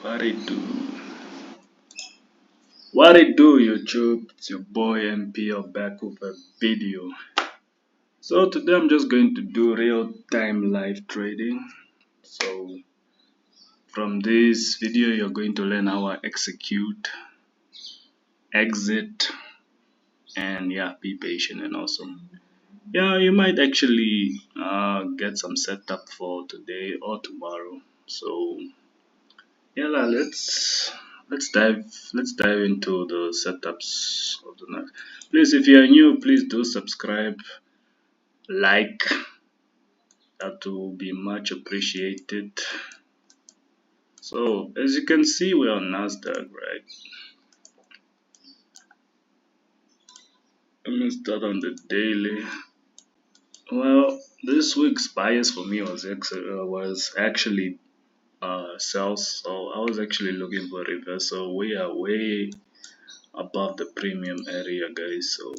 What it do? What it do, YouTube? It's your boy NPL back with a video. So today I'm just going to do real-time live trading. So from this video you're going to learn how I execute, exit, and be patient and awesome. You might actually get some setup for today or tomorrow. So let's dive into the setups of the night. Please, if you are new, please do subscribe, like, that will be much appreciated. So as you can see, we're on NASDAQ, right? Let me start on the daily. Well, this week's bias for me was actually sales, so I was actually looking for reversal. We are way above the premium area, guys, so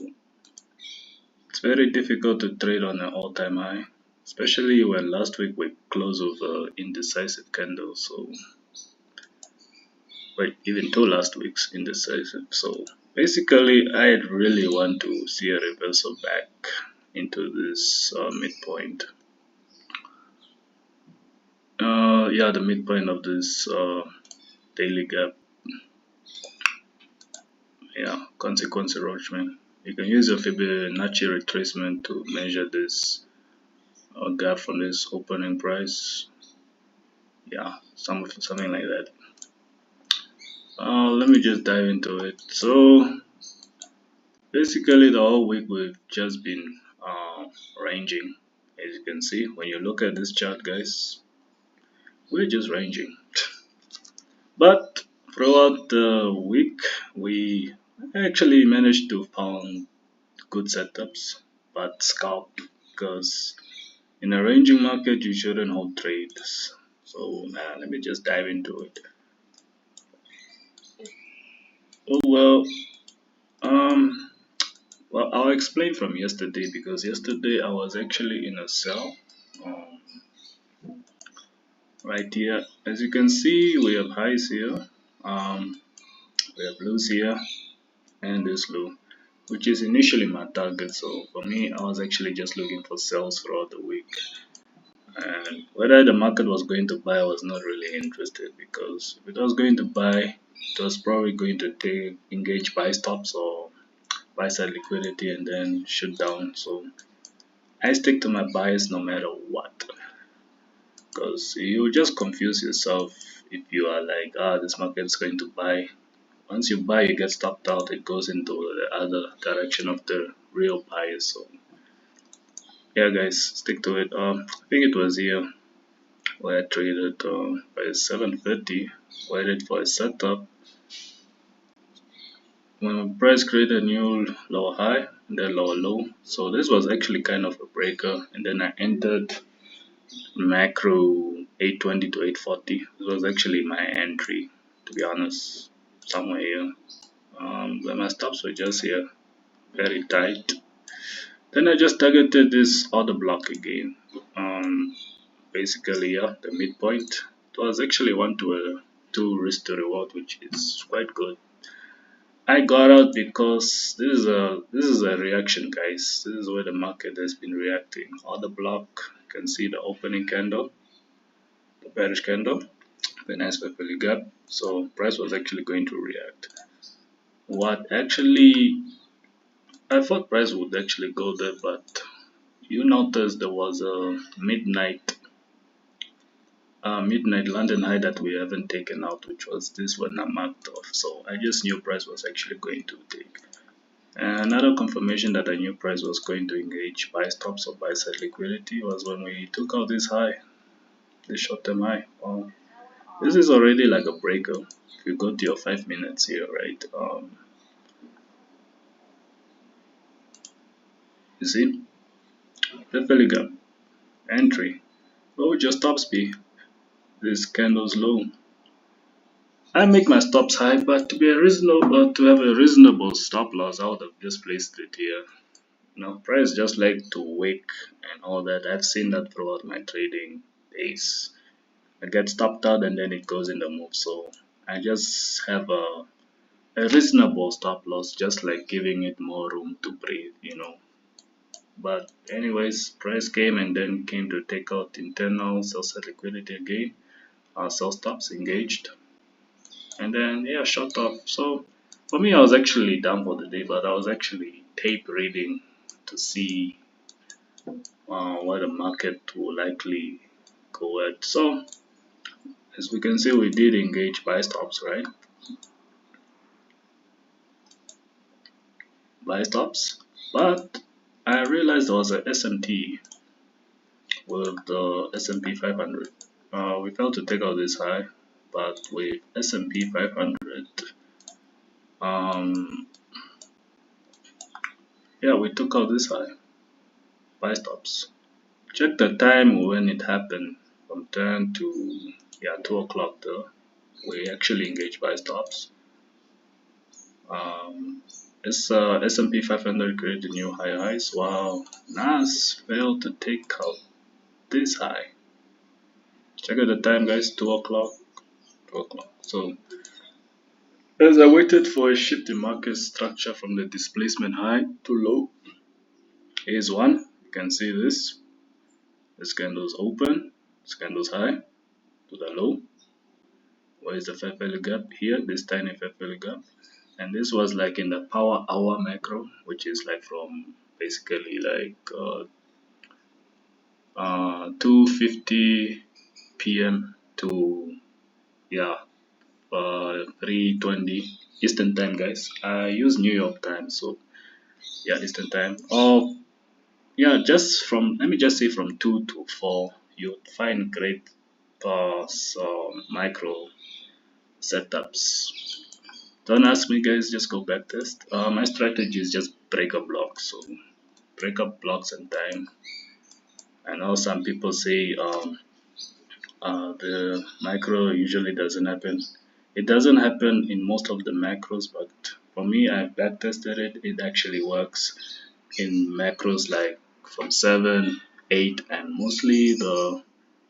it's very difficult to trade on an all-time high, especially when last week we closed with indecisive candle. So wait, even two last weeks indecisive. So basically I really want to see a reversal back into this midpoint. The midpoint of this daily gap. Consequence erosion. You can use your Fibonacci retracement to measure this gap from this opening price. Something like that. Let me just dive into it. So basically the whole week we've just been ranging. As you can see, when you look at this chart, guys, we're just ranging. But throughout the week we actually managed to find good setups, but scalp, because in a ranging market you shouldn't hold trades. So let me just dive into it. Well, I'll explain from yesterday, because yesterday I was actually in a sell. Um, right here, as you can see, we have highs here, we have lows here, and this low, which is initially my target. So for me, I was actually just looking for sells throughout the week. And whether the market was going to buy, I was not really interested, because if it was going to buy, it was probably going to engage buy stops or buy side liquidity and then shoot down. So I stick to my bias no matter what, because you just confuse yourself if you are like, this market is going to buy. Once you buy, you get stopped out, it goes into the other direction of the real bias. So guys, stick to it. I think it was here where I traded by 7:30, waited for a setup. When the price created a new lower high and then lower low, so this was actually kind of a breaker, and then I entered macro 820 to 840. It was actually my entry, to be honest, somewhere here. But my stops were just here, very tight. Then I just targeted this other block again. Basically, the midpoint. It was actually 1 to a 2 risk to reward, which is quite good. I got out because this is a reaction, guys. This is where the market has been reacting. Other block, you can see the opening candle, the bearish candle, the nice weekly gap. So price was actually going to react. I thought price would actually go there, but you notice there was a midnight London high that we haven't taken out, which was this one I marked off. So I just knew price was actually going to take. And another confirmation that I knew price was going to engage buy stops or buy side liquidity was when we took out this high, this short term high. This is already like a breaker. If you go to your 5 minutes here, right? You see, definitely gap entry. What would your stops be? This candle's low. I make my stops high, but to have a reasonable stop loss, I would have just placed it here. Price just like to wick and all that. I've seen that throughout my trading days. it gets stopped out and then it goes in the move. So I just have a reasonable stop loss, just like giving it more room to breathe, But anyways, price came and then came to take out internal sell side liquidity again. Our sell stops engaged, and then yeah, shut off. So for me, I was actually down for the day, but I was actually tape reading to see where the market will likely go at. So as we can see, we did engage buy stops, right? Buy stops, but I realized there was a SMT with the S&P 500. We failed to take out this high, but with S&P 500, um, yeah, we took out this high, buy stops. Check the time when it happened from 10 to 2 o'clock though. We actually engaged buy stops. Um, S&P 500 created new high highs while NAS failed to take out this high. Check out the time, guys, 2 o'clock, 2 o'clock. So as I waited for a shift in market structure from the displacement high to low, here's one. You can see this candle's open, this candle's high to the low. Where is the fair value gap? Here, this tiny fair value gap. And this was like in the power hour macro, which is like from basically like 2:50 p.m. to 3:20 Eastern time, guys. I use New York time, so Eastern time. Or just from, let me just say from 2 to 4, you'd find great micro setups. Don't ask me, guys, just go back test. My strategy is just break up blocks. So break up blocks and time. I know some people say the micro usually doesn't happen. It doesn't happen in most of the macros, but for me, I've back tested it. It actually works in macros like from 7, 8, and mostly the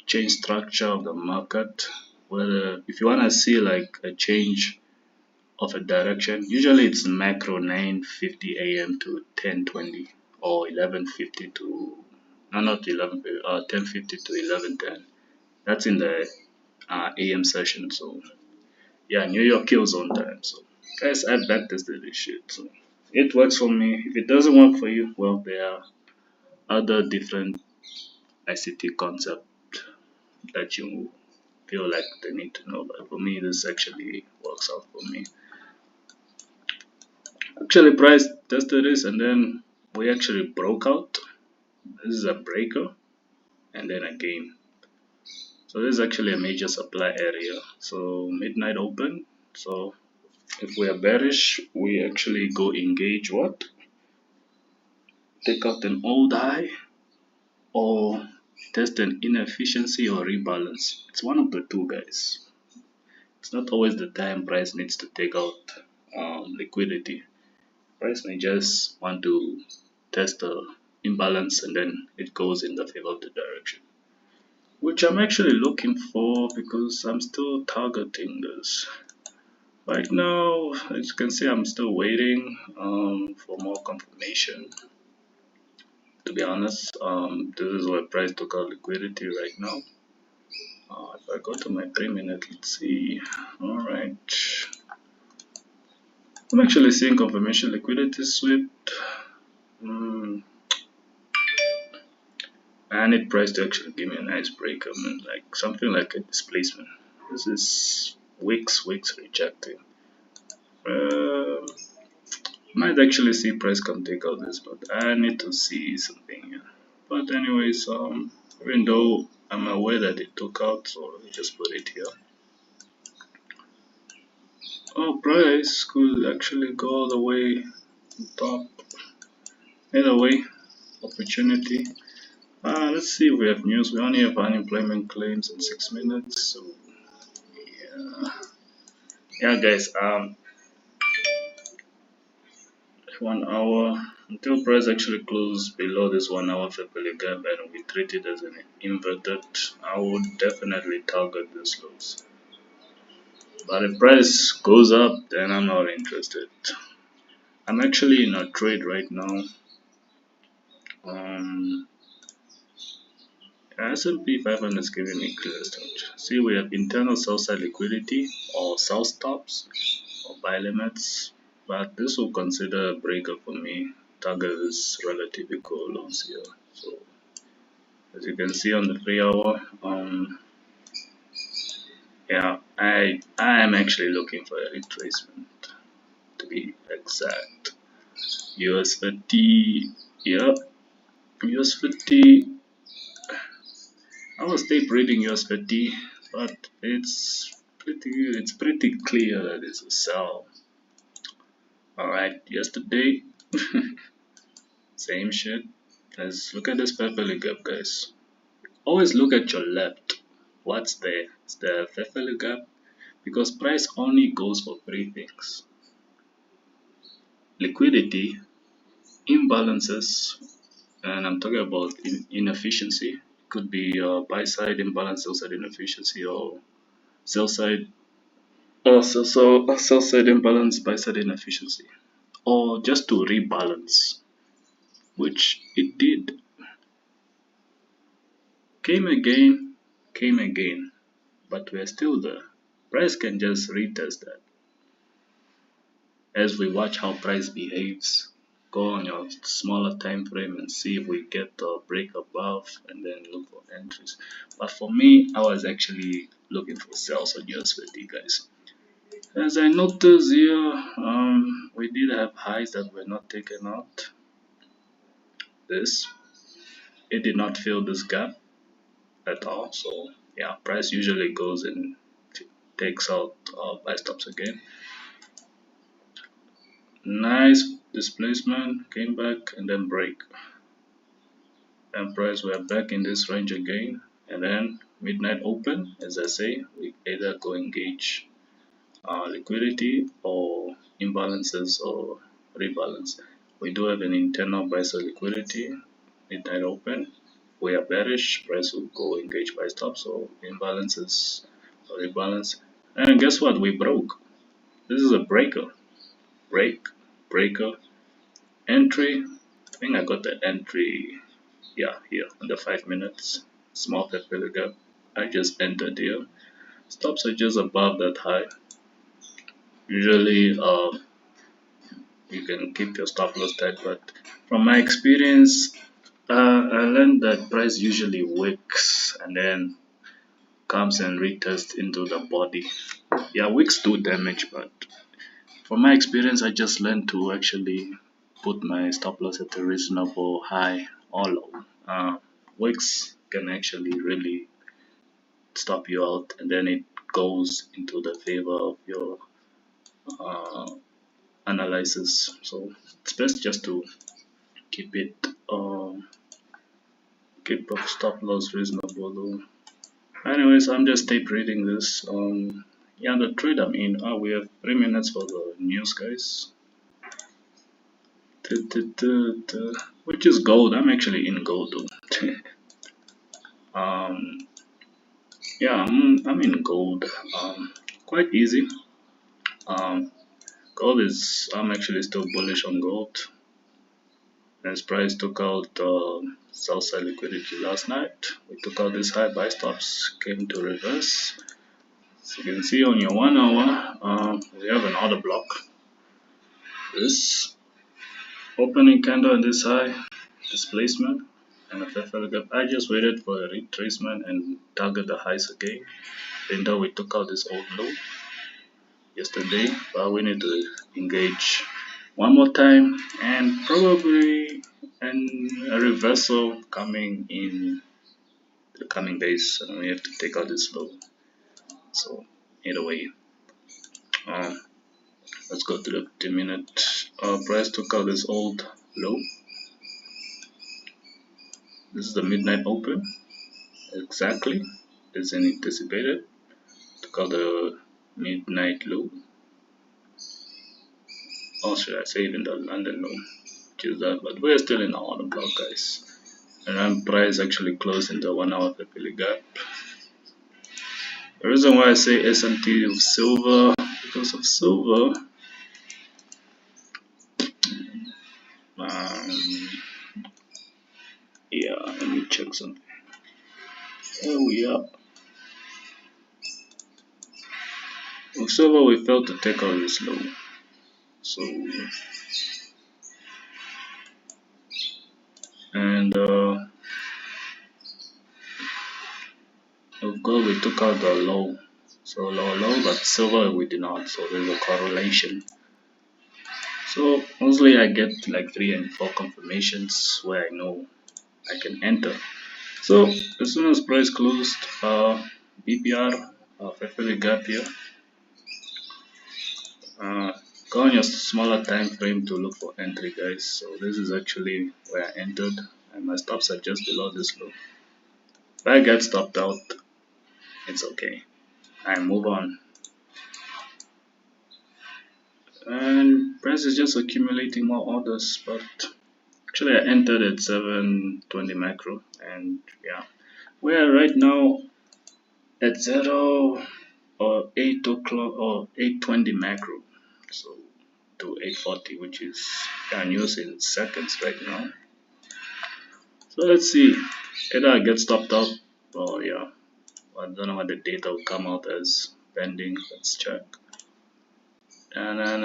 change structure of the market. Whether if you want to see like a change of a direction, usually it's macro 9:50 a.m. to 10:20 or 11:50 to not 11 10:50 to 11:10. That's in the AM session. So New York kills on time. So guys, I've backtested this shit. So it works for me. If it doesn't work for you, well, there are other different ICT concept that you feel like they need to know. But for me, this actually works out for me. Actually, price tested this, and then we actually broke out. This is a breaker, and then again. So this is actually a major supply area. So midnight open. So if we are bearish, we actually go engage what? Take out an old high or test an inefficiency or rebalance. It's one of the two, guys. It's not always the time price needs to take out liquidity. Price may just want to test the imbalance and then it goes in the favor of the direction, which I'm actually looking for because I'm still targeting this. Right now, as you can see, I'm still waiting for more confirmation. To be honest, this is where price took out liquidity right now. If I go to my 3-minute, let's see. Alright. I'm actually seeing confirmation liquidity swept. I need price to actually give me a nice break. I mean, like something like a displacement. This is wicks rejecting. Might actually see price come take out this, but I need to see something here. But anyways, even though I'm aware that it took out, so let me just put it here. Oh, price could actually go all the way top. Either way, opportunity. Let's see if we have news. We only have unemployment claims in 6 minutes, so yeah, guys. 1 hour. until price actually closed below this 1 hour fairly gap and we treat it as an inverted. I would definitely target this lows. But if price goes up, then I'm not interested. I'm actually in a trade right now. Um, S&P 500 is giving me clear stretch. See, we have internal sell side liquidity or sell stops or buy limits, but this will consider a breaker for me. Target is relatively cool lows here. So as you can see on the 3 hour, yeah, I am actually looking for a retracement to be exact. US 50, yeah, US 50. I was tape reading US 50, but it's pretty clear that it's a sell. Alright, yesterday, same shit. Let's look at this Fairfield gap, guys. Always look at your left. What's there? Is there a Fairfield gap? Because price only goes for three things: liquidity, imbalances, and I'm talking about inefficiency. It could be buy side imbalance, sell side inefficiency, or sell side sell side imbalance, buy side inefficiency, or just to rebalance, which it did. Came again, came again, but we're still there. Price can just retest that. As we watch how price behaves, go on your smaller time frame and see if we get a break above and then look for entries. But for me, I was actually looking for sales on USD, guys. As I noticed here, we did have highs that were not taken out. This, it did not fill this gap at all. So yeah, price usually goes and takes out buy stops again. Nice displacement, came back and then break. And price we are back in this range again. And then midnight open, as I say, we either go engage liquidity or imbalances or rebalance. We do have an internal buy side liquidity, midnight open. We are bearish, price will go engage buy stop, so imbalances or rebalance. And guess what? We broke. This is a breaker. Break, breaker, entry. I think I got the entry, yeah, here on the 5 minutes. Small fair gap. I just entered here. Stops are just above that high. Usually, you can keep your stop loss tight, but from my experience, I learned that price usually wicks and then comes and retests into the body. Yeah, wicks do damage, but from my experience, I just learned to actually put my stop loss at a reasonable high or low. Wicks can actually really stop you out, and then it goes into the favor of your uh, analysis. So it's best just to keep it keep a stop loss reasonable though. Anyways, I'm just tape reading this. Yeah, the trade I'm in. We have 3 minutes for the news, guys. Which is gold. I'm actually in gold though. um, yeah, I'm in gold. Quite easy. Um, gold is. I'm actually still bullish on gold. As price took out sell side liquidity last night, we took out this high buy stops, came to reverse. As you can see on your 1 hour, we have an order block. This opening candle in this high displacement and a fair gap. I just waited for a retracement and target the highs again. Even though we took out this old low yesterday, but we need to engage one more time and probably a reversal coming in the coming days, and we have to take out this low. So either way, uh, let's go to the 10-minute. Price took out this old low. This is the midnight open, exactly as anticipated. Took out the midnight low, or should I say even the London low. which is that, but we're still in our order block, guys. And then price actually closed in the 1 hour pepperly gap. The reason why I say S&T of silver, because of silver, yeah, let me check something. There we are. With silver, we failed to take out this low. So, and of course, we took out the low. So low, but silver we did not. So there's a correlation. So mostly I get like 3 and 4 confirmations where I know I can enter. So as soon as price closed, BPR, preferably gap here. Go on your smaller time frame to look for entry, guys. So this is actually where I entered, and my stops are just below this low. If I get stopped out, it's okay. I move on. And price is just accumulating more orders, but actually I entered at 720 macro, and yeah, we are right now at 0 or 8 o'clock or 820 macro, so to 840, which is news in seconds right now. So let's see, either I get stopped out or yeah, I don't know what the data will come out as pending. Let's check. And then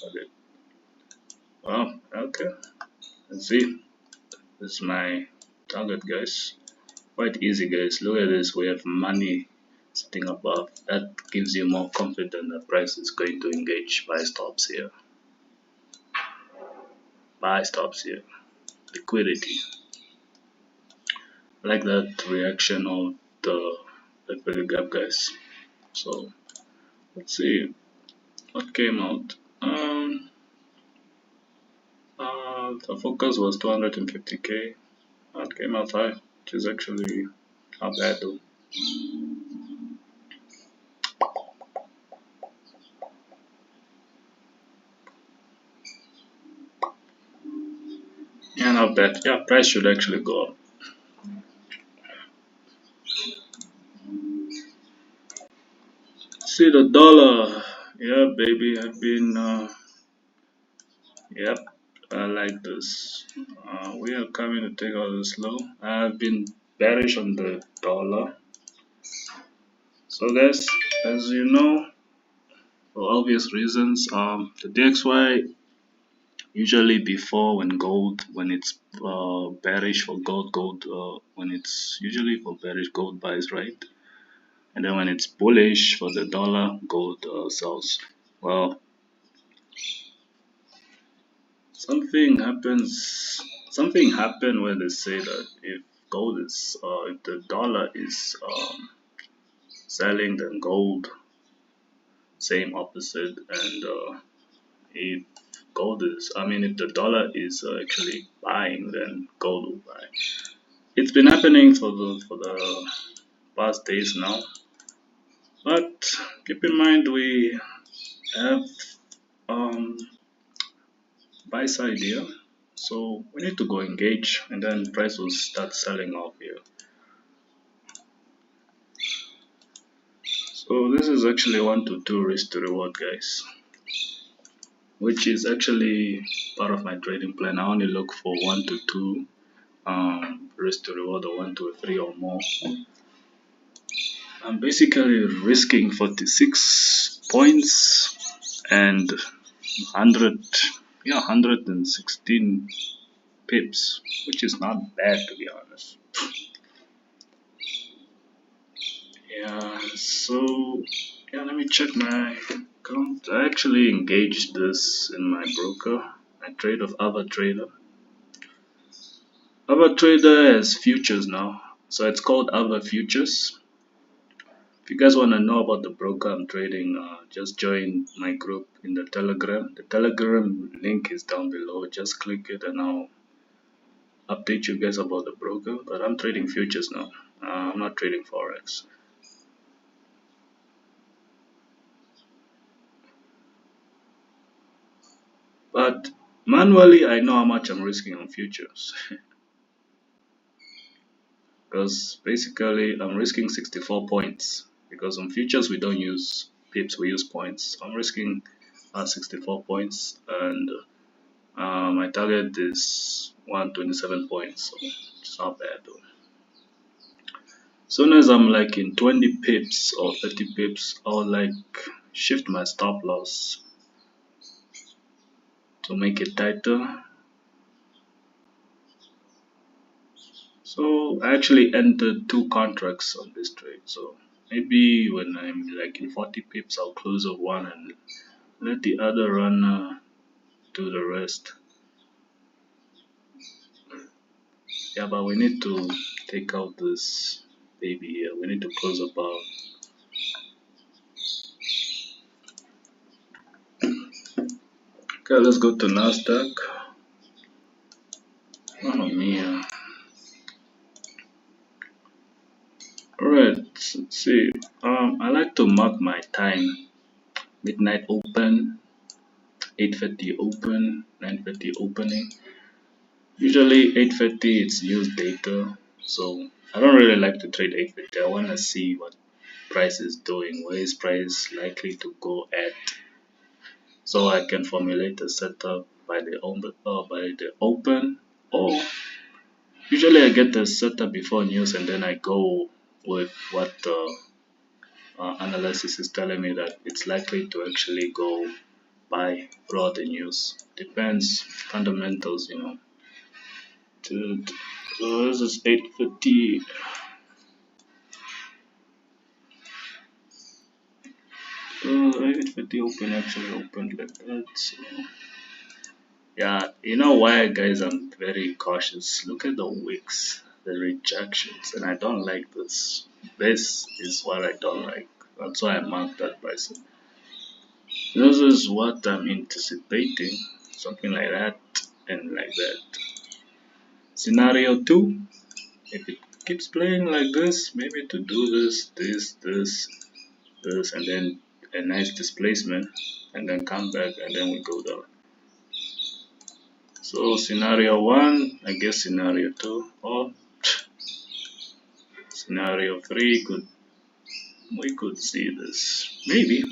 okay. Well, okay. Let's see. This is my target, guys. Quite easy, guys. Look at this. We have money sitting above. That gives you more confidence that price is going to engage. Buy stops here. Buy stops here. Liquidity. I like that reaction of the liquidity gap, guys. So let's see what came out. The focus was 250k. That came out high, which is actually not bad though. Yeah, not bad. Yeah, price should actually go up. See the dollar. Yeah, baby, I've been. Yep, I like this. We are coming to take out this low. I've been bearish on the dollar. So guys, as you know, for obvious reasons, the DXY usually before when it's bearish for gold, when it's usually for bearish gold buys, right? And then when it's bullish for the dollar, gold sells. Well, something happens. Something happened where they say that if gold is, if the dollar is selling, then gold same opposite, and if gold is, I mean, if the dollar is actually buying, then gold will buy. It's been happening for the past days now, but keep in mind we have um, buy side here, so we need to go engage, and then price will start selling off here. So this is actually 1 to 2 risk to reward, guys, which is actually part of my trading plan. I only look for 1 to 2 risk to reward, or 1 to 3 or more. I'm basically risking 46 points and 116 pips, which is not bad, to be honest. Yeah, so yeah, let me check my account. I actually engaged this in my broker. I trade with other trader. Other trader has futures now, so it's called other futures. If you guys want to know about the broker I'm trading, just join my group in the Telegram. The Telegram link is down below. Just click it and I'll update you guys about the broker. But I'm trading futures now. I'm not trading Forex. But manually, I know how much I'm risking on futures because basically I'm risking 64 points because on futures we don't use pips, we use points. I'm risking 64 points, and my target is 127 points, so it's not bad though. Soon as I'm like in 20 pips or 30 pips, I'll like shift my stop loss to make it tighter. So I actually entered 2 contracts on this trade. So maybe when I'm like in 40 pips, I'll close up one and let the other run do the rest. Yeah, but we need to take out this baby here. We need to close about. Okay, let's go to NASDAQ. Oh man. Alright, let's see. I like to mark my time. Midnight open, 8:50 open, 9:50 opening. Usually 8:50 it's news data, so I don't really like to trade 8:50. I want to see what price is doing, where is price likely to go at, so I can formulate a setup by the open, or usually I get the setup before news and then I go with what the analysis is telling me that it's likely to actually go by throughout the news. Depends fundamentals, you know. So this is 8:50. 8:50 open, actually opened like that. So yeah, you know why, guys? I'm very cautious. Look at the wicks, the rejections, and I don't like this. This is what I don't like. That's why I marked that by some. This is what I'm anticipating, something like that and like that. Scenario 2, if it keeps playing like this, maybe to do this, and then a nice displacement, and then come back, and then we go down. So scenario 1, I guess scenario 2, or scenario 3 we could see this. Maybe.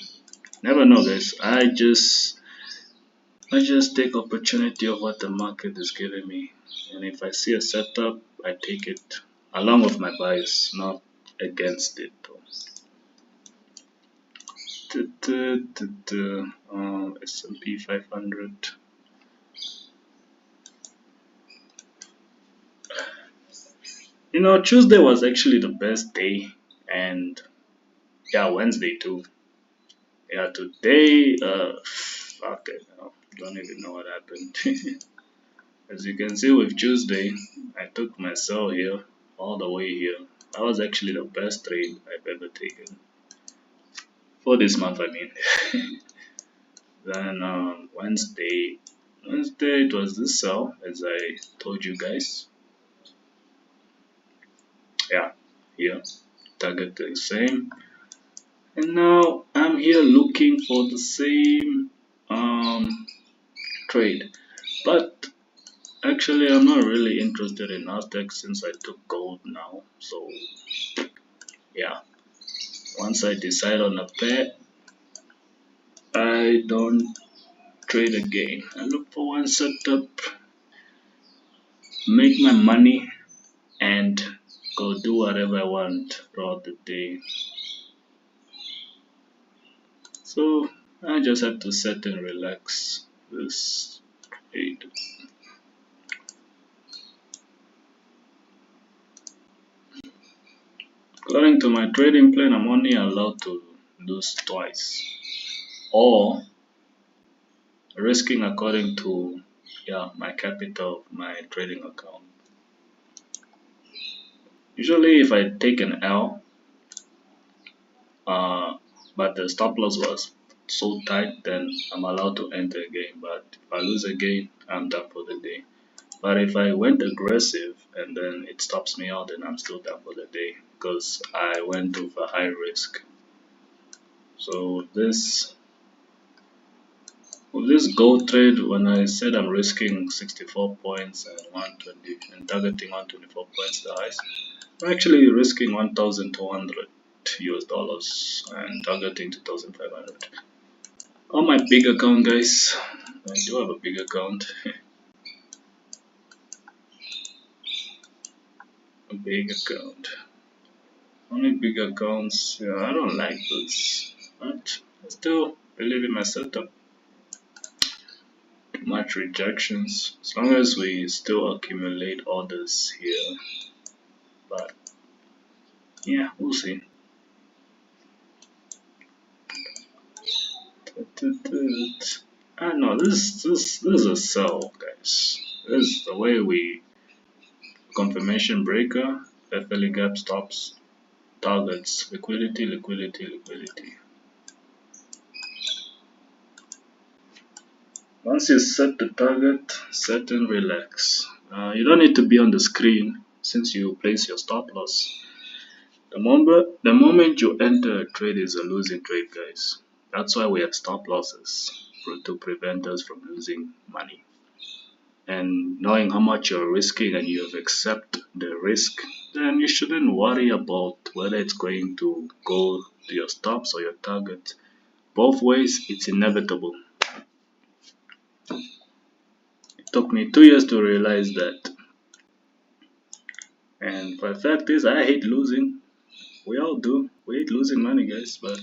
Never know, guys. I just take opportunity of what the market is giving me. And if I see a setup, I take it along with my bias, not against it though. S&P 500. You know, Tuesday was actually the best day, and yeah, Wednesday too. Yeah, today, fuck it, don't even know what happened. As you can see with Tuesday, I took my sell here all the way here. That was actually the best trade I've ever taken for this month. I mean, then Wednesday it was this sell as I told you guys. Yeah, here target the same, and now I'm here looking for the same trade, but actually I'm not really interested in NASDAQ since I took gold now. So yeah, once I decide on a pair, I don't trade again. I look for one setup, make my money, and go do whatever I want throughout the day. So I just have to sit and relax this trade. According to my trading plan, I'm only allowed to lose twice, or risking according to my capital of my trading account. Usually, if I take an L, uh, but the stop loss was so tight, then I'm allowed to enter again. But if I lose again, I'm done for the day. But if I went aggressive and then it stops me out, then I'm still done for the day because I went with a high risk. So this With this gold trade, when I said I'm risking 64 points and 120 and targeting 124 points the highs, I'm actually risking 1,200 US dollars and targeting 2,500. On my big account, guys, I do have a big account. A big account. Only big accounts, yeah, I don't like this, but I still believe in my setup. Too much rejections, as long as we still accumulate orders here, but yeah, we'll see. I know this is a sell, guys. This is the way we confirmation breaker, FLE gap stops, targets, liquidity, liquidity, liquidity. Once you set the target, set and relax. You don't need to be on the screen since you place your stop loss. The moment you enter a trade is a losing trade, guys. That's why we have stop losses to prevent us from losing money. And knowing how much you're risking and you have accepted the risk, then you shouldn't worry about whether it's going to go to your stops or your target. Both ways, it's inevitable. It took me 2 years to realize that. And the fact is, I hate losing. We all do. We hate losing money, guys, but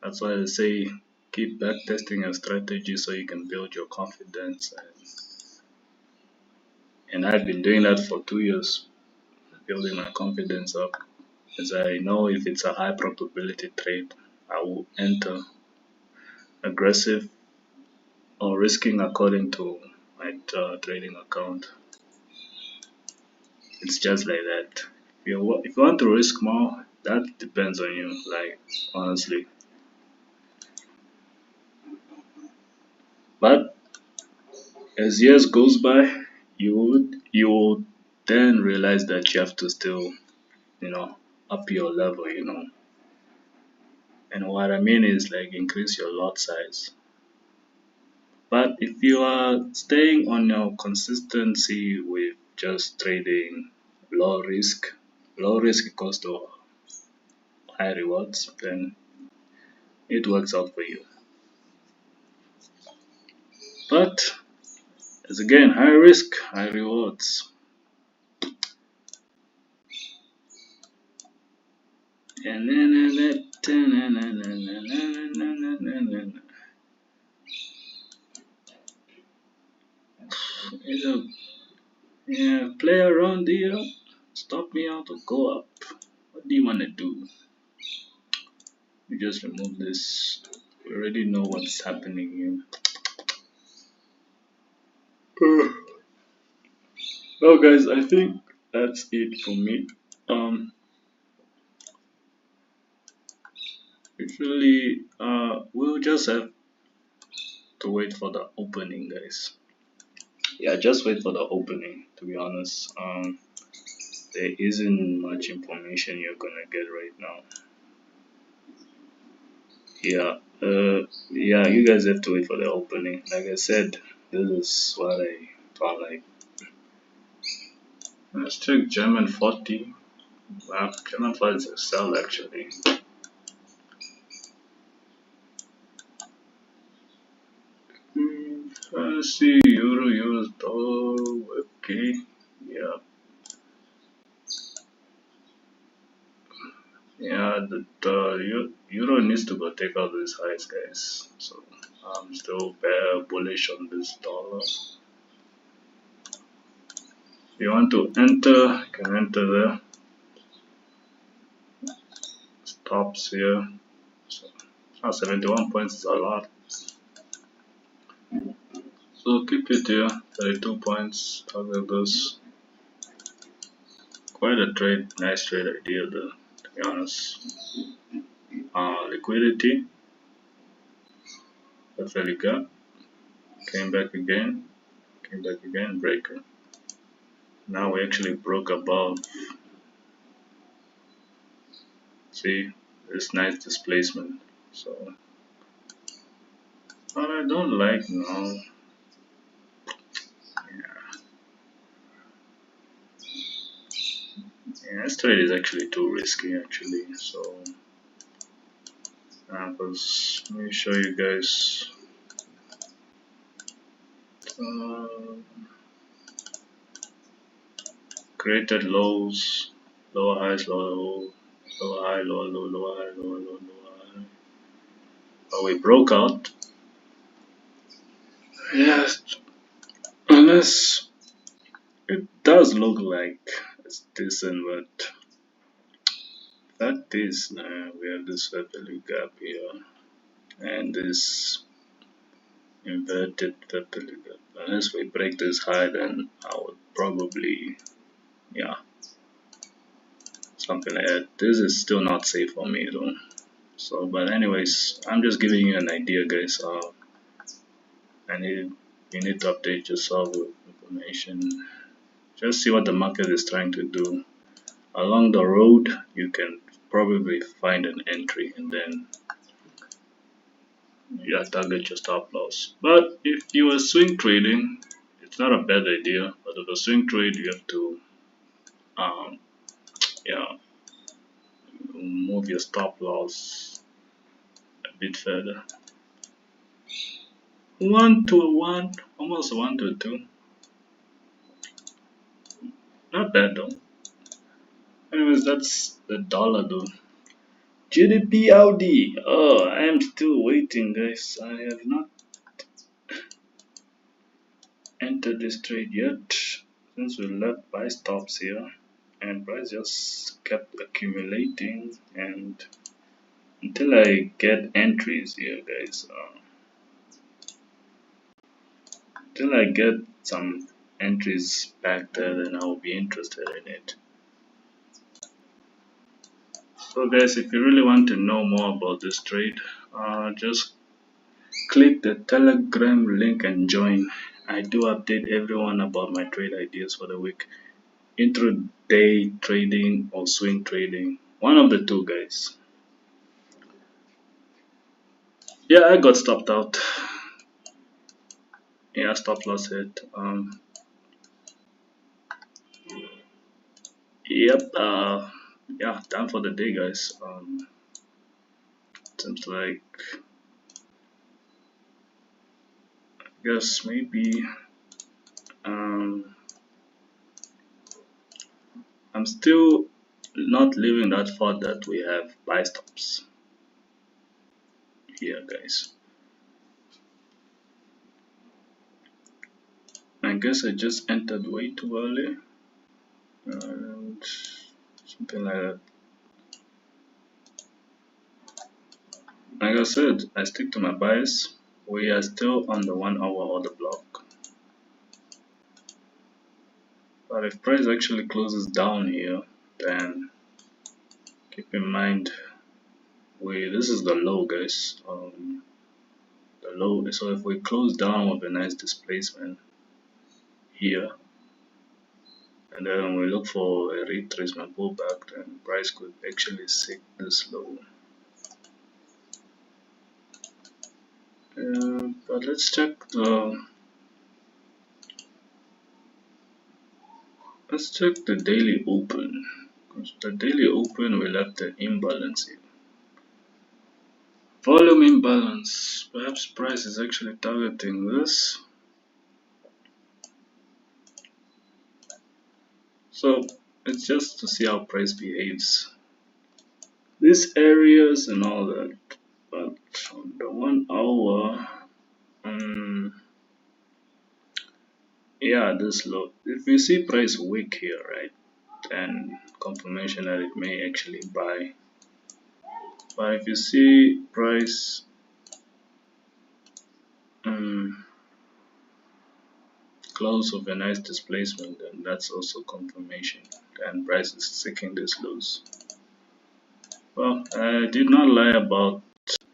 that's why I say keep backtesting your strategy so you can build your confidence. And I've been doing that for 2 years, building my confidence up. As I know if it's a high probability trade, I will enter aggressive or risking according to my trading account. It's just like that. If you want to risk more, that depends on you. Like honestly, but as years goes by, you would then realize that you have to still, up your level, And what I mean is like increase your lot size. But if you are staying on your consistency with just trading low risk equals to high rewards, then it works out for you. But as again, high risk, high rewards. Yeah, play around here. Stop me out or go up. What do you want to do? You just remove this. We already know what's happening here. Well, guys, I think that's it for me. Usually, we'll just have to wait for the opening, guys. Yeah, just wait for the opening. To be honest, there isn't much information you're gonna get right now. Yeah, you guys have to wait for the opening. Like I said, this is what I thought. Like, let's check German 40. Wow, German 40 is a sell actually. Let's see, euro, US dollar, okay, yeah. Yeah, the euro needs to go take out these highs, guys. So I'm still bear bullish on this dollar. If you want to enter, you can enter there. Stops here. So 71 points is a lot. So keep it here, 32 points. Target this. Quite a trade, nice trade idea though, to be honest. Liquidity, FLE gap, came back again, breaker. Now we actually broke above. See, this nice displacement. So But I don't like now. Yeah, this trade is actually too risky actually. So, because let me show you guys. Uh, Created lows, lower highs, lower low, lower high, lower low, lower high, lower low, lower high. But we broke out. Yes, unless it does look like it's decent, but fact is, we have this value gap here and this inverted value gap. Unless we break this high, then I would probably, yeah, something like that. This is still not safe for me though. So, but anyways, I'm just giving you an idea, guys. And you need to update yourself with information. Just see what the market is trying to do. Along the road, you can probably find an entry and then target your stop loss. But if you are swing trading, it's not a bad idea. But if a swing trade, you have to um, yeah move your stop loss a bit further. 1 to 1, almost 1 to 2. Not bad though. Anyways, that's the dollar though. GDP Audi. Oh, I am still waiting, guys. I have not entered this trade yet since we left buy stops here, and price just kept accumulating. And until I get entries here, guys, until I get some entries back there, then I will be interested in it. So, guys, if you really want to know more about this trade, just click the Telegram link and join. I do update everyone about my trade ideas for the week. Intraday trading or swing trading. One of the two, guys. Yeah, I got stopped out. Yeah, stop loss hit. Yep. Yeah, done for the day, guys. Seems like, I guess maybe um I'm still not leaving that thought that we have buy stops here, guys. I guess I just entered way too early and something like that. Like I said, I stick to my bias. We are still on the 1 hour order block. But if price actually closes down here, then keep in mind this is the low, guys. The low. So if we close down with a nice displacement here, and then we look for a retracement pullback, then price could actually seek this low. But let's check the daily open. The daily open we left an imbalance here. Volume imbalance. Perhaps price is actually targeting this. So it's just to see how price behaves. These areas and all that. But on the 1 hour, yeah, this low. If we see price weak here, right, then confirmation that it may actually buy. But if you see price close of a nice displacement, then that's also confirmation. And price is seeking this lows. Well, I did not lie about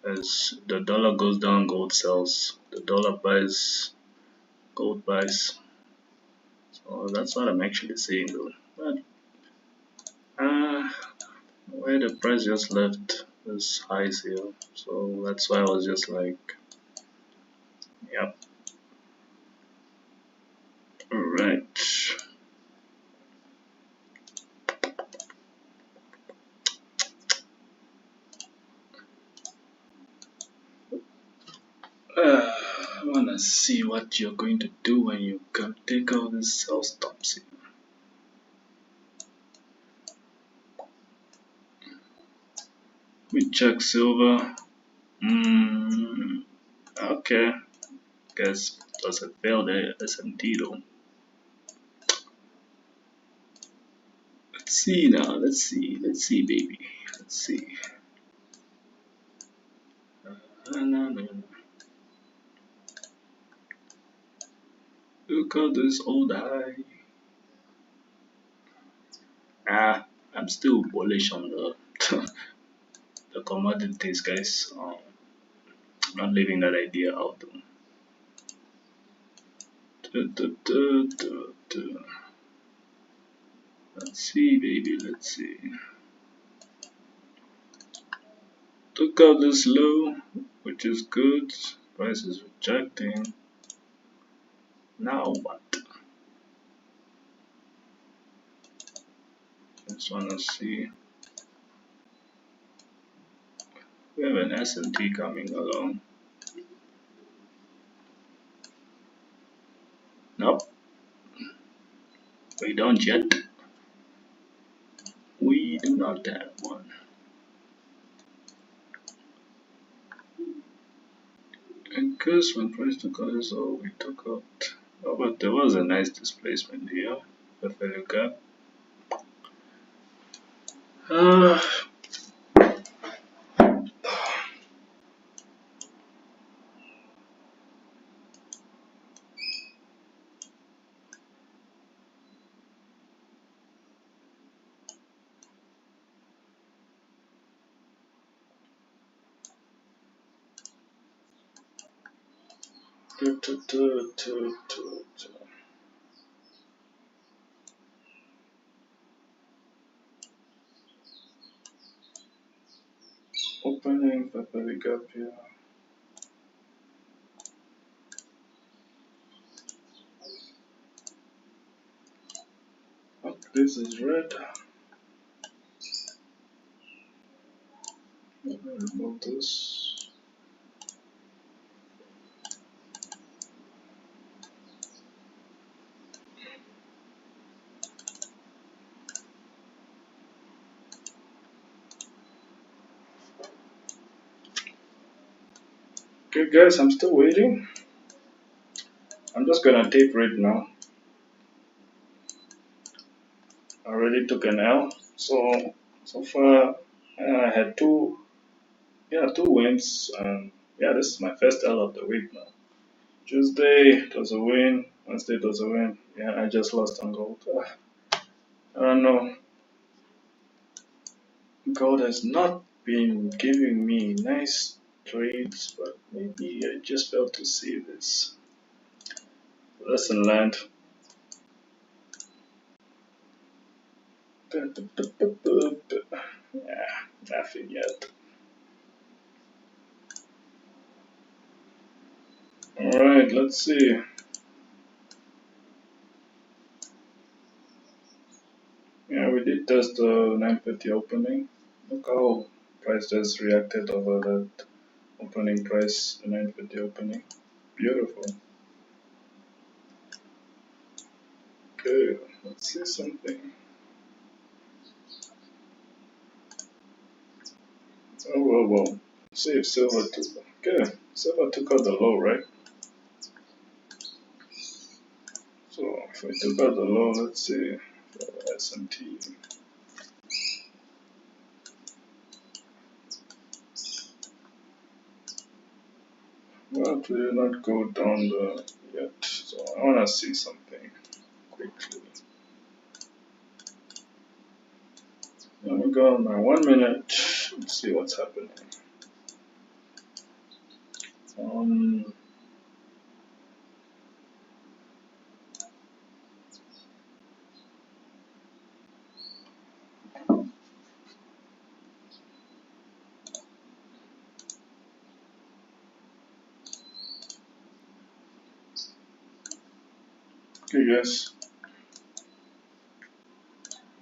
as the dollar goes down, gold sells. The dollar buys, gold buys. So that's what I'm actually seeing though. But where the price just left this highs here. So that's why I was just like, Yep. Alright. I wanna see what you're going to do when you can take out the sell stops here. We check silver. Okay. Guess it was a failed SMT though. Let's see now. Let's see, baby. Let's see. No. Look at this old high. I'm still bullish on the the commodities, guys. I'm not leaving that idea out though. Let's see, baby. Let's see. Took out this low, which is good. Price is rejecting. Now what? Just wanna see. We have an SMT coming along. Nope. We don't yet. We do not have one. And because when price took out this, we took out. Oh, but there was a nice displacement here. If I look at. Opening Pepper Gap here. Oh, this is red. Let me remove this. Okay, guys, I'm still waiting. I'm just gonna tape right now. I already took an L, so far I had two wins, and yeah, this is my first L of the week now. Tuesday it was a win, Wednesday it was a win. Yeah, I just lost on gold. I don't know. Gold has not been giving me nice trades, but maybe I just failed to see this. Lesson learned. Yeah, nothing yet. Alright, let's see. Yeah, we did test the 950 opening. Look how price just reacted over that opening price, the 950 opening. Beautiful. Okay, let's see something. Oh, well. See if silver took. Okay, silver took out the low, right? So if we took out the low, let's see for S&T. Well, we did not go down the yet, so I wanna see something quickly. Let me go on my 1 minute. Let's see what's happening. Okay guys,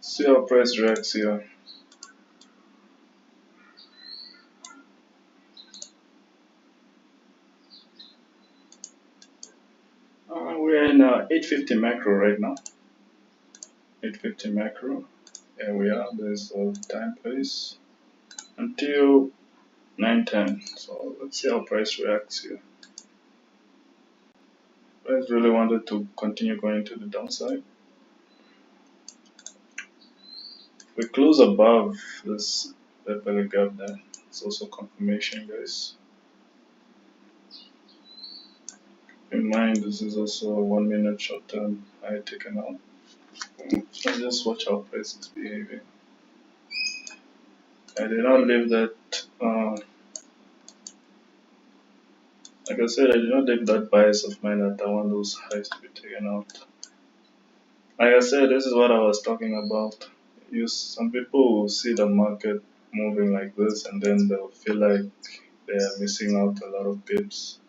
see how price reacts here. We're in 850 macro right now. 850 macro. Here we are. There's a time place until 9:10. So let's see how price reacts here. Price really wanted to continue going to the downside. If we close above this level gap there, it's also confirmation, guys. In mind, this is also a 1 minute short term high taken out. So just watch how price is behaving. I did not leave that, like I said, I did not leave that bias of mine that I want those highs to be taken out. Like I said, this is what I was talking about. Some people will see the market moving like this and then they'll feel like they are missing out a lot of pips.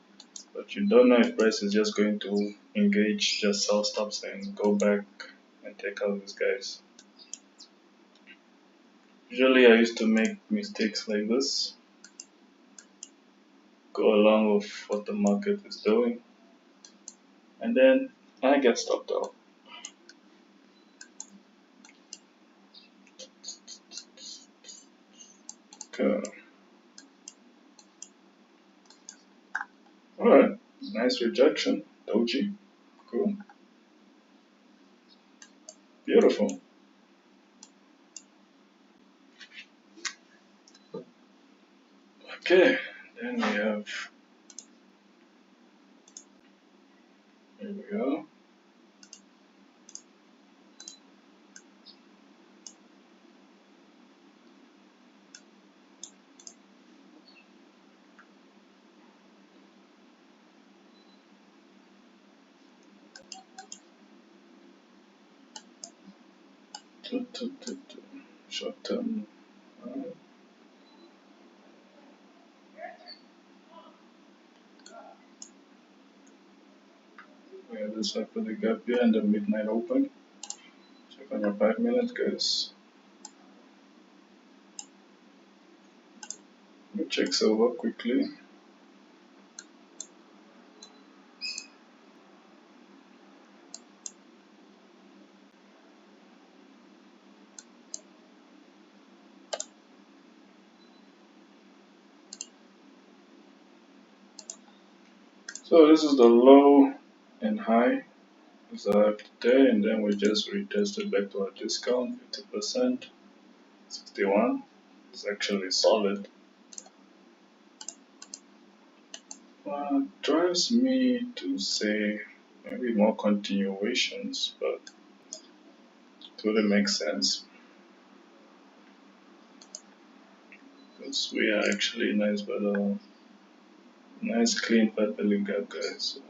But you don't know if price is just going to engage, just sell stops and go back and take out these guys. Usually I used to make mistakes like this, go along with what the market is doing, and then I get stopped out. Okay. Alright, nice rejection, doji, cool, beautiful. Okay, then we have, here we go. Short term. We have this the gap here and the midnight open. Check on your 5 minutes, guys. Let me check silver quickly. So this is the low and high observed today, and then we just retested back to our discount 50%, 61. It's actually solid. Drives me to say maybe more continuations, but it really makes sense because we are actually nice, but nice clean fat belly gap, guys.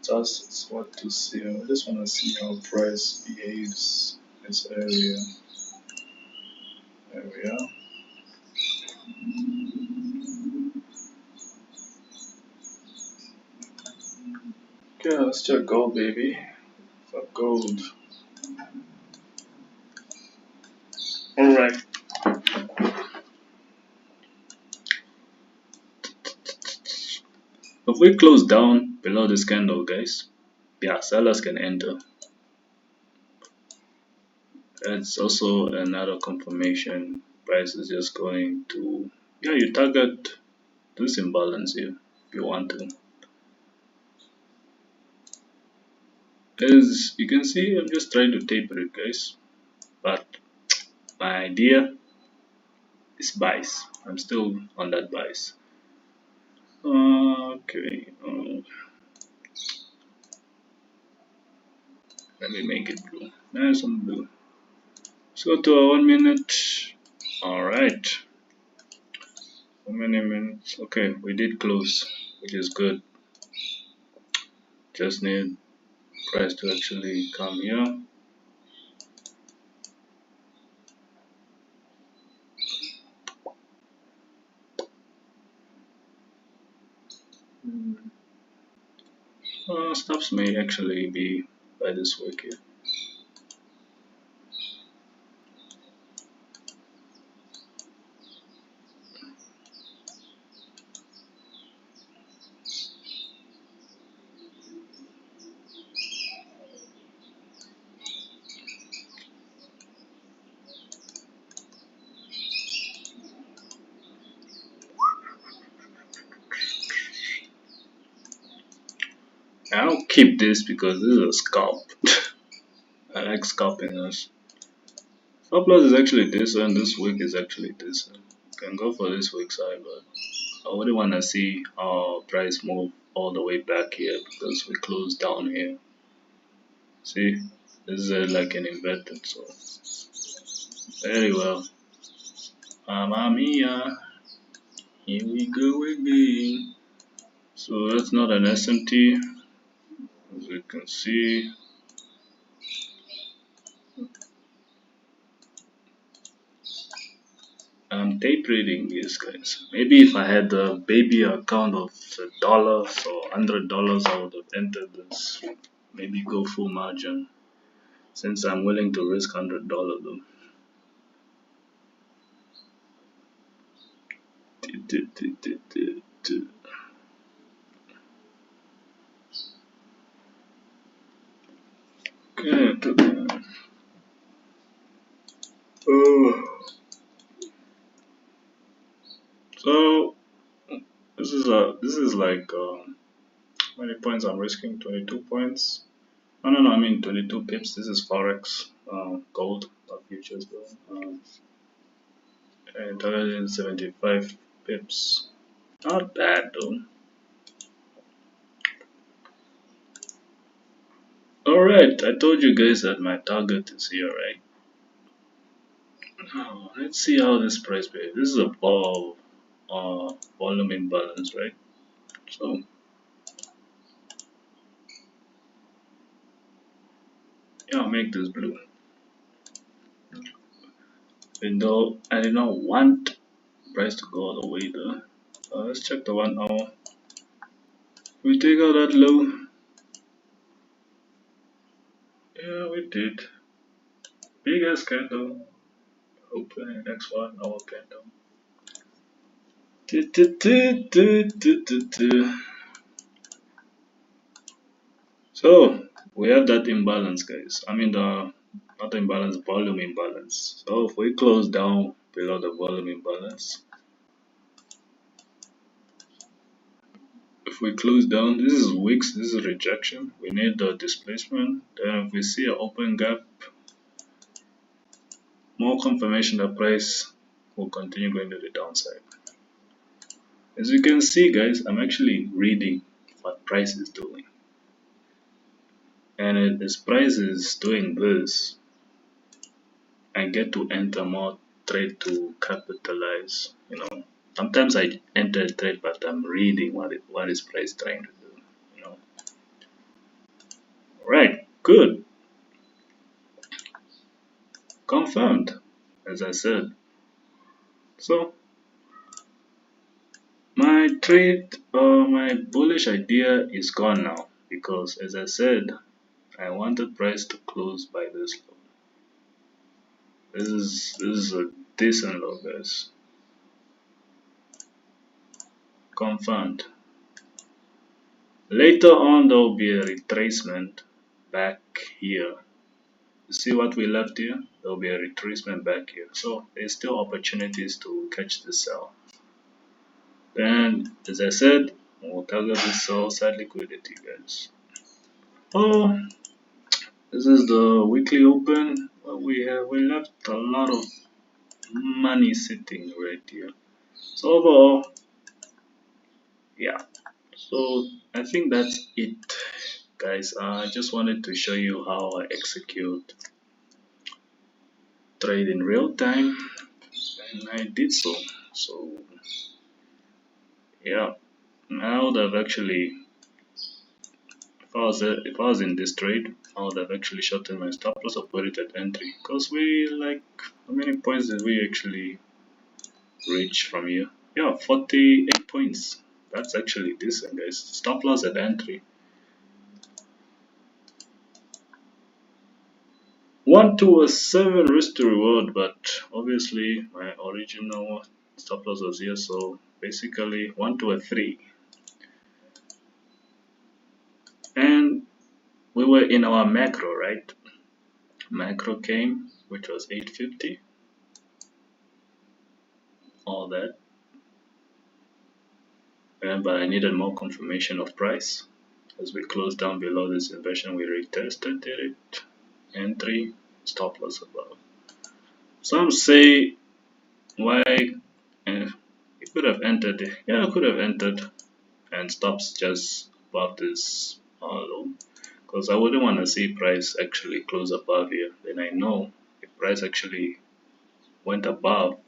So just what to see. I just want to see how price behaves in this area. There we are. Okay, let's check gold, baby. For gold. Alright. If we close down below this candle, guys, yeah, sellers can enter. That's also another confirmation. Price is just going to, yeah, you target this imbalance here if you want to. As you can see, I'm just trying to taper it, guys, but my idea is buys. I'm still on that buys. Okay, let me make it blue. Nice and blue. Let's go to our 1 minute. Alright. How many minutes? Okay, we did close, which is good. Just need price to actually come here. Stops may actually be by this week here. I'll keep this because this is a scalp. I like scalping this. Stop loss is actually decent. This week is actually decent. You can go for this week's high, but I wouldn't want to see our price move all the way back here because we closed down here. See, this is like an inverted, so very well. Mamma mia, here we go again. So that's not an SMT, as you can see. I'm day trading these guys. Maybe if I had a baby account of dollars or $100, I would have entered this. Maybe go full margin, since I'm willing to risk $100 though. Okay. Oh. So this is like how many points I'm risking? 22 points. No, I mean 22 pips. This is Forex, gold, not futures though. And 175 pips. Not bad though. Alright, I told you guys that my target is here, right? Now, let's see how this price behaves. This is a volume imbalance, right? So, yeah, I'll make this blue. Even though I did not want price to go all the way there. Let's check the 1 hour. We take out that low. Yeah, we did. Big ass candle. Open next 1 hour candle. So we have that imbalance, guys. I mean the not imbalance, volume imbalance. So if we close down below the volume imbalance, if we close down, this is wicks, this is rejection. We need the displacement. Then if we see an open gap, more confirmation that price will continue going to the downside. As you can see, guys, I'm actually reading what price is doing. And if this price is doing this, I get to enter more trade to capitalize. Sometimes I enter a trade, but I'm reading what is price trying to do. Right, good, confirmed, as I said. So my trade or my bullish idea is gone now because, as I said, I wanted price to close by this low. This is a decent low, guys. Confirmed. Later on, there will be a retracement back here. You see what we left here? There will be a retracement back here. So there's still opportunities to catch the sell. Then, as I said, we'll target this sell side liquidity, guys. Oh, this is the weekly open. We left a lot of money sitting right here. So overall, yeah. So I think that's it, guys. I just wanted to show you how I execute trade in real time, and I did so. So yeah, I would have actually, if I was in this trade, I would have actually shortened my stop loss or put it at entry. Because we like, how many points did we actually reach from here? Yeah, 48 points. That's actually decent, guys. Stop loss at entry. 1,207 risk to reward, but obviously my original stop loss was here, so basically 1,203, and we were in our macro, right? Macro came, which was 850, all that, and but I needed more confirmation of price. As we closed down below this inversion, we retested it, entry, stop loss above. Some say why you could have entered it. Yeah, I could have entered and stops just above this low, because I wouldn't want to see price actually close above here. Then I know if price actually went above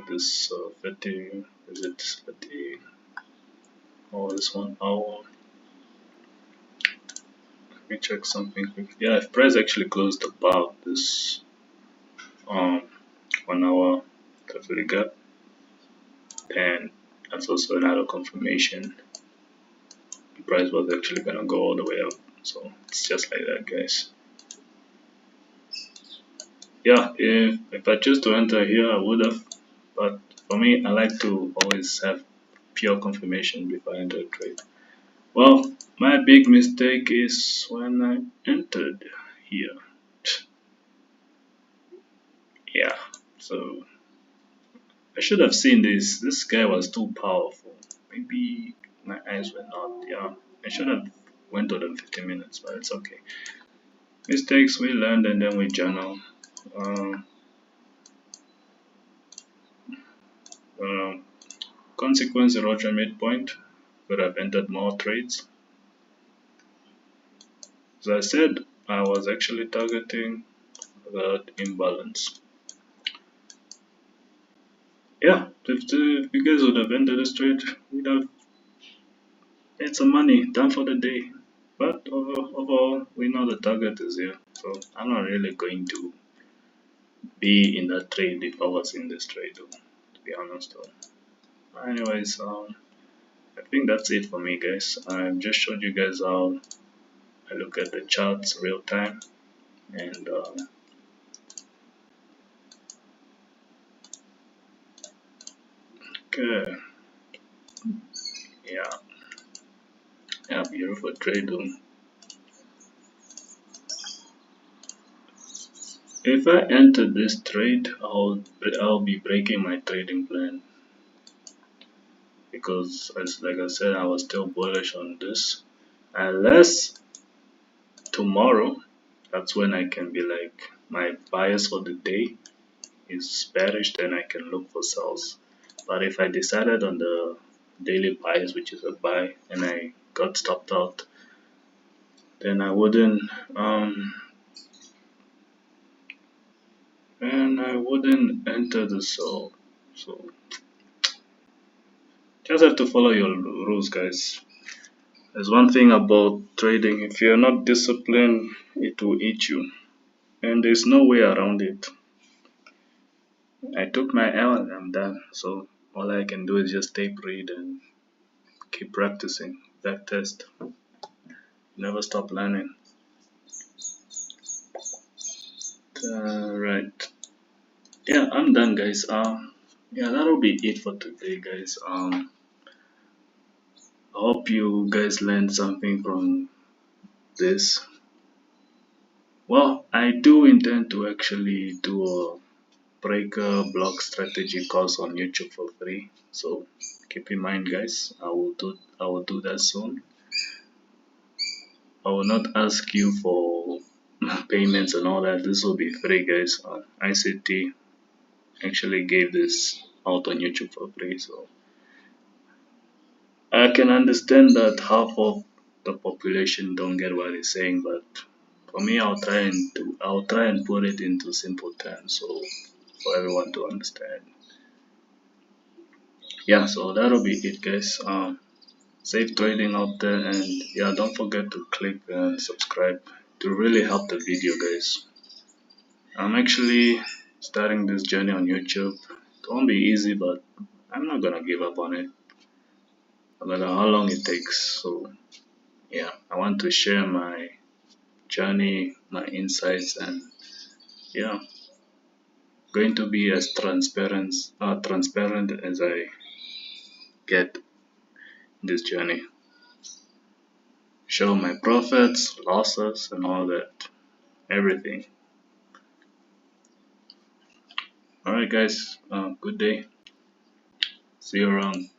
this 50, is it 50, oh this one, oh let me check something quick. Yeah, if price actually closed above this 1 hour category gap, then that's also another confirmation the price was actually gonna go all the way up. So it's just like that, guys. Yeah, if I choose to enter here, I would have, but for me, I like to always have pure confirmation before I enter a trade. Well, my big mistake is when I entered here. Yeah, so I should have seen this. This guy was too powerful. Maybe my eyes were not. Yeah, I should have went to the 15 minutes, but it's okay. Mistakes we learned and then we journal. Um, Consequence erosion midpoint. Could have entered more trades. As I said, I was actually targeting that imbalance. Yeah, if you guys would have entered this trade, we'd have made some money, done for the day. But overall, we know the target is here, so I'm not really going to be in that trade if I was in this trade, though, to be honest. Though. Anyways, I think that's it for me, guys. I just showed you guys how I look at the charts real time, and okay, yeah, yeah, beautiful trade, though. If I enter this trade, I'll be breaking my trading plan because, as like I said, I was still bullish on this. Unless tomorrow, that's when I can be like my bias for the day is bearish, then I can look for sells. But if I decided on the daily bias, which is a buy, and I got stopped out, then I wouldn't enter the sell. So just have to follow your rules, guys. There's one thing about trading, if you're not disciplined, it will eat you. And there's no way around it. I took my L and I'm done. So all I can do is just tape read and keep practicing. Back test. Never stop learning. Right. Yeah, I'm done, guys. Yeah, that'll be it for today, guys. I hope you guys learned something from this. Well, I do intend to actually do a breaker block strategy course on YouTube for free. So keep in mind, guys. I will do that soon. I will not ask you for payments and all that. This will be free, guys. ICT actually gave this out on YouTube for free, so I can understand that half of the population don't get what he's saying, but for me, I'll try and put it into simple terms so for everyone to understand. Yeah, so that'll be it, guys. Safe trading out there, and yeah, don't forget to click and subscribe to really help the video, guys. I'm actually starting this journey on YouTube. It won't be easy, but I'm not gonna give up on it, no matter how long it takes. So yeah, I want to share my journey, my insights, and yeah, going to be as transparent as I get this journey. Show my profits, losses, and all that, everything. Alright, guys, good day. See you around.